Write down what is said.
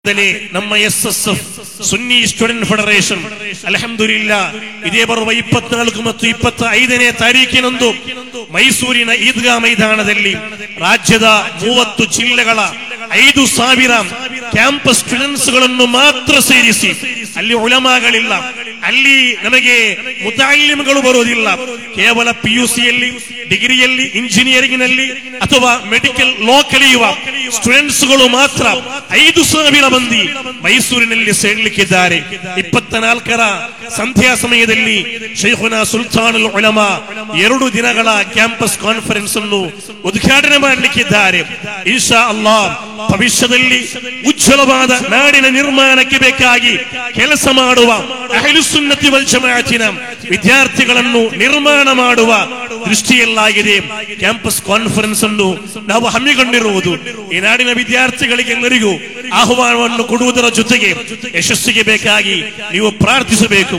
ನಮ್ಮ SSF ಸುನ್ನಿ student federation ಅಲ್ಹಮ್ದುಲಿಲ್ಲಾಹ್ ಇದೇ ಬರುವ 24 ಮತ್ತು 25ನೇ ತಾರೀಕಿನಂದು ಮೈಸೂರಿನ ಈದ್ಗಾ ಮೈದಾನದಲ್ಲಿ ರಾಜ್ಯದ 30 ಜಿಲ್ಲೆಗಳ 5000 ಕ್ಯಾಂಪಸ್ ಸ್ಟೂಡೆಂಟ್ಸ್ ಗಳನ್ನು ಮಾತ್ರ ಸೇರಿಸಿ, ಅಲ್ಲಿ ಉಲಮಾಗಳಿಲ್ಲ, ಅಲ್ಲಿ ನಮಗೆ ಮುತಾಲಿಮ್ಗಳು ಬರುವುದಿಲ್ಲ, ಕೇವಲ PUCಯಲ್ಲಿ, ಡಿಗ್ರಿಯಲ್ಲಿ, ಇಂಜಿನಿಯರಿಂಗ್ ನಲ್ಲಿ ಅಥವಾ ಮೆಡಿಕಲ್ ಲಾ ಕಲಿಯುವ ಸ್ಟೂಡೆಂಟ್ಸ್ ಗಳು ಮಾತ್ರ 5000 ಮಂದಿ ಮೈಸೂರಿನಲ್ಲಿ ಸೇರಲಿಕ್ಕಿದ್ದಾರೆ. 24ರ ಸಂಧ್ಯಾ ಸಮಯದಲ್ಲಿ ಶೈಖುನಾ ಸುಲ್ತಾನುಲ್ ಉಲಮಾ 2 ದಿನಗಳ ಕ್ಯಾಂಪಸ್ ಕಾನ್ಫರೆನ್ಸ್ ಅನ್ನು ಉದ್ಘಾಟನೆ ಮಾಡಲಿಕ್ಕಿದ್ದಾರೆ. ಇನ್ಶಾ ಅಲ್ಲಾಹ್ ಭವಿಷ್ಯದಲ್ಲಿ ಉಜ್ವಲವಾದ ನಾಡಿನ ನಿರ್ಮಾಣಕ್ಕೆ ಬೇಕಾಗಿ ಕೆಲಸ ಮಾಡುವ ಅಹ್ಲು ಸುನ್ನತಿ ವಲ್ ಜಮಾಅತಿನ ವಿದ್ಯಾರ್ಥಿಗಳನ್ನು ನಿರ್ಮಾಣ ಮಾಡುವ ದೃಷ್ಟಿಯಲ್ಲಾಗಿದೆ ಕ್ಯಾಂಪಸ್ ಕಾನ್ಫರೆನ್ಸ್ ಅನ್ನು ನಾವು ಹಮ್ಮಿಕೊಂಡಿರುವುದು. ಈ ನಾಡಿನ ವಿದ್ಯಾರ್ಥಿಗಳಿಗೆಲ್ಲರಿಗೂ ಆಹ್ವಾನವನ್ನು ಕೊಡುವುದರ ಜೊತೆಗೆ ಯಶಸ್ಸಿಗೆ ಬೇಕಾಗಿ ನೀವು ಪ್ರಾರ್ಥಿಸಬೇಕು.